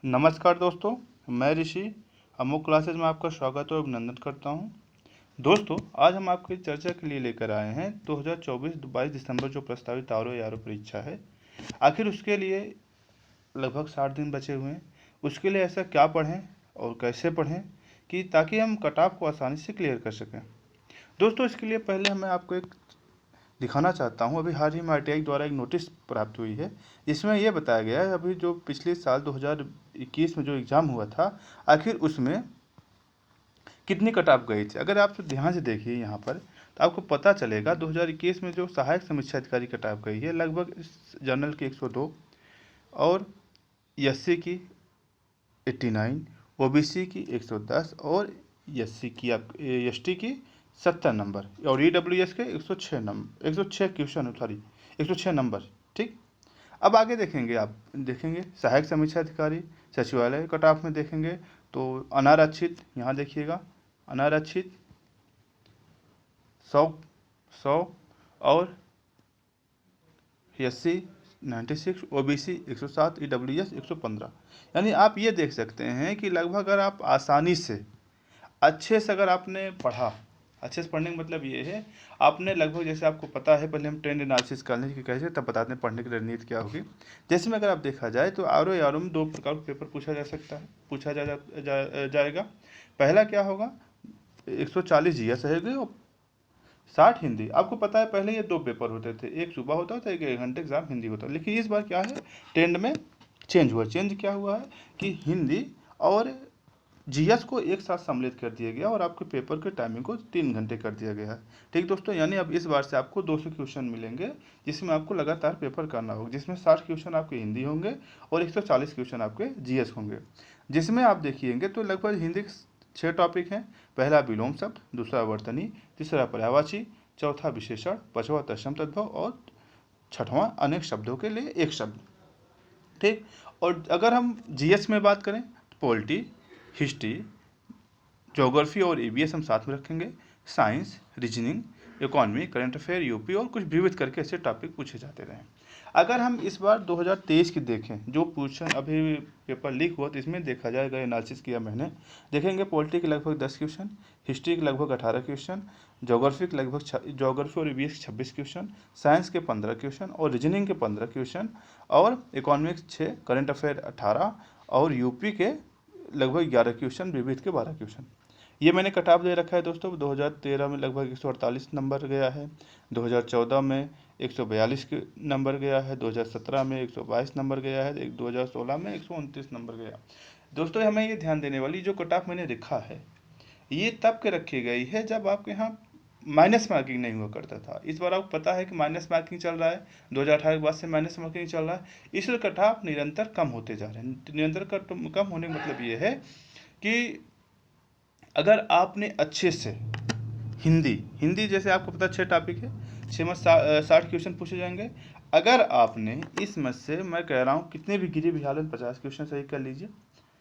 नमस्कार दोस्तों, मैं ऋषि अमुक क्लासेज में आपका स्वागत और अभिनंदन करता हूं। दोस्तों, आज हम आपकी चर्चा के लिए लेकर आए हैं 2024-22 दिसंबर जो प्रस्तावित आरओ परीक्षा है। आखिर उसके लिए लगभग 60 दिन बचे हुए हैं। उसके लिए ऐसा क्या पढ़ें और कैसे पढ़ें कि ताकि हम कट ऑफ को आसानी से क्लियर कर सकें। दोस्तों, इसके लिए पहले मैं आपको एक दिखाना चाहता हूं। अभी हाल ही में आरटीआई द्वारा एक नोटिस प्राप्त हुई है, जिसमें यह बताया गया है अभी जो पिछले साल 2021 में जो एग्ज़ाम हुआ था, आखिर उसमें कितनी कट ऑफ गई थी। अगर आप ध्यान से देखिए यहाँ पर, तो आपको पता चलेगा 2021 में जो सहायक समीक्षा अधिकारी कट ऑफ गई है लगभग जनरल की 102 और एससी की 89, ओबीसी की 110 और एसटी की 70 नंबर और ईडब्ल्यूएस के 106 नंबर 106 क्वेश्चन सॉरी 106 नंबर। ठीक, अब आगे देखेंगे, आप देखेंगे सहायक समीक्षा अधिकारी सचिवालय कट ऑफ में देखेंगे तो अनारक्षित, यहाँ देखिएगा अनारक्षित 100 और एससी 96, ओबीसी 107, ईडब्ल्यूएस 115। यानी आप ये देख सकते हैं कि लगभग अगर आप आसानी से अच्छे से अगर आपने पढ़ा, अच्छे से पढ़ने का मतलब ये है आपने लगभग, जैसे आपको पता है, पहले हम ट्रेंड एनालिसिस कर लें कि कैसे, तब बताते हैं पढ़ने की रणनीति क्या होगी। जैसे में अगर आप देखा जाए तो आरओ में दो प्रकार का पेपर पूछा जा सकता है, पूछा जाएगा। पहला क्या होगा, 140 जीएस रहेगी और 60 हिंदी। आपको पता है पहले ये दो पेपर होते थे, एक सुबह होता था, एक घंटे एग्जाम हिंदी होता, लेकिन इस बार क्या है, ट्रेंड में चेंज हुआ। चेंज क्या हुआ है कि हिंदी और जीएस को एक साथ सम्मिलित कर दिया गया और आपके पेपर के टाइमिंग को 3 घंटे कर दिया गया है। ठीक दोस्तों, यानी अब इस बार से आपको 200 क्वेश्चन मिलेंगे, जिसमें आपको लगातार पेपर करना होगा, जिसमें 60 क्वेश्चन आपके हिंदी होंगे और 140 क्वेश्चन आपके जीएस होंगे। जिसमें आप देखिएंगे तो लगभग हिंदी के 6 टॉपिक हैं। पहला विलोम शब्द, दूसरा वर्तनी, तीसरा पर्यायवाची, चौथा विशेषण, पांचवा तत्सम तद्भव और छठवां अनेक शब्दों के लिए एक शब्द। ठीक, और अगर हम जीएस में बात करें तो पॉलिटी, हिस्ट्री, ज्योग्राफी और ईवीएस हम साथ में रखेंगे। Science, reasoning, economy, current affair, UP और कुछ विविध करके ऐसे टॉपिक पूछे जाते रहे। अगर हम इस बार 2023 की देखें, जो क्वेश्चन अभी पेपर लीक हुआ तो इसमें देखा जाएगा, एनालिसिस किया मैंने, देखेंगे पॉलिटी के लगभग 10 क्वेश्चन, हिस्ट्री के लगभग 18 क्वेश्चन, ज्योग्राफी के लगभग ज्योग्राफी और ईवीएस 26 क्वेश्चन, साइंस के 15 क्वेश्चन और रीजनिंग के 15 क्वेश्चन और इकोनॉमिक्स 6, करंट अफेयर 18 और यूपी के लगभग 11 क्वेश्चन, विविध के 12 क्वेश्चन। ये मैंने कट ऑफ दे रखा है दोस्तों। 2013 में लगभग 148 नंबर गया है, 2014 में 142 के नंबर गया है, 2017 में 122 नंबर गया है, 2016 में 129 नंबर गया। दोस्तों, हमें ये ध्यान देने वाली जो कट ऑफ मैंने लिखा है, ये तब के रखी गई है जब आपके यहाँ माइनस मार्किंग नहीं हुआ करता था। इस बार आपको पता है कि माइनस मार्किंग चल रहा है, 2018 के बाद से माइनस मार्किंग चल रहा है, इसलिए कट ऑफ निरंतर कम होते जा रहे हैं। निरंतर कम होने का मतलब ये है कि अगर आपने अच्छे से हिंदी जैसे आपको पता 6 टॉपिक है, 6 में 60 क्वेश्चन पूछे जाएंगे। अगर आपने इसमें से, मैं कह रहा हूँ, कितने भी गिरे भी हालत 50 क्वेश्चन सही कर लीजिए,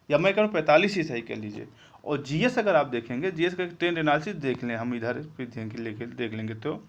या मैं कह 45 ही सही कर लीजिए। और जीएस अगर आप देखेंगे, जीएस का ट्रेंड एनालिसिस देख लें, हम इधर लेके देख लेंगे तो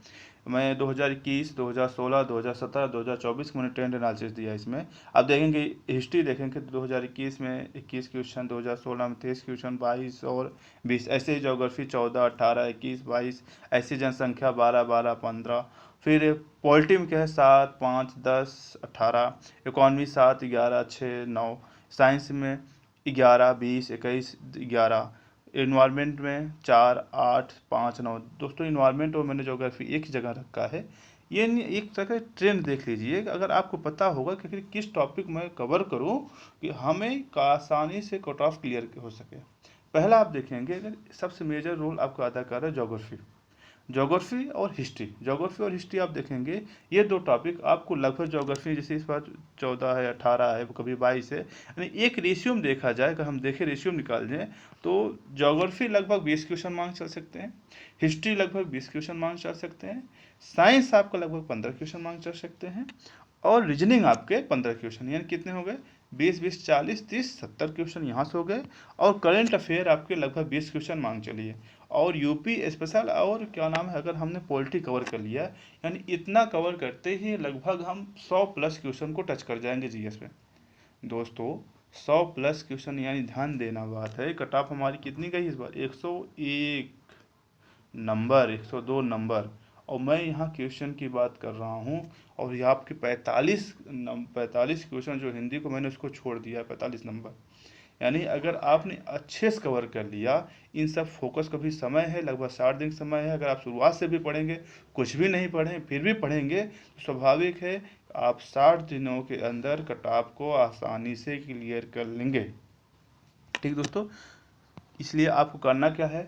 मैं 2021, 2016, 2017, 2024 को मैंने ट्रेंड एनालिसिस दिया। इसमें आप देखेंगे, हिस्ट्री देखेंगे तो 2021 में 21 क्वेश्चन, 2016 में 23 क्वेश्चन, 22 और 20, ऐसे ही ज्योग्राफी 14, 18, 21, 22, ऐसी जनसंख्या 12, 12, 15। फिर पॉलिटी में क्या है, 7, 5, 10, 18, इकोनॉमी 7, 11, 6, 9, साइंस में 11, 20, 21, 11, इन्वायरमेंट में 4, 8, 5, 9। दोस्तों, इन्वायरमेंट और मैंने ज्योग्राफी एक ही जगह रखा है। ये एक तरह का ट्रेंड देख लीजिए, अगर आपको पता होगा कि किस टॉपिक में कवर करूं कि हमें आसानी से कट ऑफ क्लियर हो सके। पहला आप देखेंगे, अगर सबसे मेजर रोल आपको अदा कर रहा है ज्योग्राफी और हिस्ट्री आप देखेंगे, ये दो टॉपिक आपको लगभग, ज्योग्राफी जैसे इस बार 14 है, 18 है, कभी 22 है, यानी एक रेशियो में देखा जाए, अगर हम देखें रेशियो में निकाल दें तो ज्योग्राफी लगभग 20 क्वेश्चन मांग चल सकते हैं, हिस्ट्री लगभग 20 क्वेश्चन मांग चल सकते हैं, साइंस आपका लगभग 15 क्वेश्चन मांग चल सकते हैं और रीजनिंग आपके 15 क्वेश्चन, यानी कितने हो गए, 20, 20, 40, 30, 70 क्वेश्चन यहाँ से हो गए। और करंट अफेयर आपके लगभग 20 क्वेश्चन मांग चलिए। और यूपी स्पेशल और क्या नाम है, अगर हमने पॉलिटी कवर कर लिया, यानी इतना कवर करते ही लगभग हम 100 प्लस क्वेश्चन को टच कर जाएंगे जीएस में। दोस्तों, 100 प्लस क्वेश्चन, यानी ध्यान देना बात है। कट ऑफ हमारी कितनी गई इस बार? 101 नंबर, 102 नंबर। और मैं यहाँ क्वेश्चन की बात कर रहा हूँ, और ये आपके 45 क्वेश्चन जो हिंदी को मैंने उसको छोड़ दिया है 45 नंबर। यानी अगर आपने अच्छे से कवर कर लिया, इन सब फोकस का भी समय है, लगभग 60 दिन समय है। अगर आप शुरुआत से भी पढ़ेंगे, कुछ भी नहीं पढ़ें फिर भी पढ़ेंगे, तो स्वाभाविक है आप 60 दिनों के अंदर कटाप को आसानी से क्लियर कर लेंगे। ठीक दोस्तों, इसलिए आपको करना क्या है?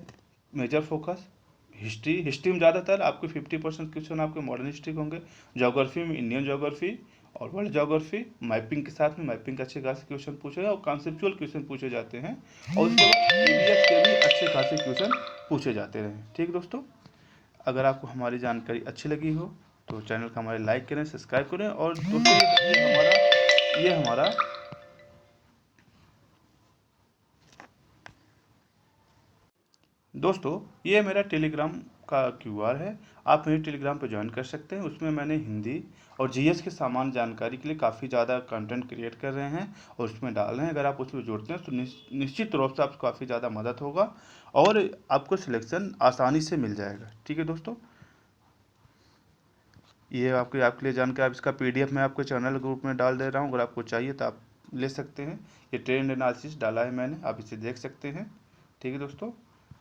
मेजर फोकस हिस्ट्री में ज़्यादातर आपके 50% क्वेश्चन आपके मॉडर्न हिस्ट्री के होंगे। ज्योग्राफी में इंडियन ज्योग्राफी और वर्ल्ड ज्योग्राफी, मैपिंग के साथ में मैपिंग के अच्छे खासे क्वेश्चन पूछे और कॉन्सेप्चुअल क्वेश्चन पूछे जाते हैं, और उसके बाद ईवीएस के भी अच्छे खासे क्वेश्चन पूछे जाते हैं। ठीक दोस्तों, अगर आपको हमारी जानकारी अच्छी लगी हो तो चैनल को हमारे लाइक करें, सब्सक्राइब करें। और दोस्तों ये हमारा दोस्तों ये मेरा टेलीग्राम का क्यूआर है। आप मेरे टेलीग्राम पर ज्वाइन कर सकते हैं। उसमें मैंने हिंदी और जीएस के सामान जानकारी के लिए काफ़ी ज़्यादा कंटेंट क्रिएट कर रहे हैं और उसमें डाल रहे हैं। अगर आप उसमें जुड़ते हैं तो निश्चित रूप से आपको काफ़ी ज़्यादा मदद होगा और आपको सिलेक्शन आसानी से मिल जाएगा। ठीक है दोस्तों, ये आपके लिए जानकारी। इसका पीडीएफ मैं आपके चैनल ग्रुप में डाल दे रहा हूँ, अगर आपको चाहिए तो आप ले सकते हैं। ये ट्रेंड एनालिसिस डाला है मैंने, आप इसे देख सकते हैं। ठीक है दोस्तों,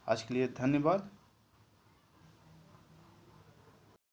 आज के लिए धन्यवाद।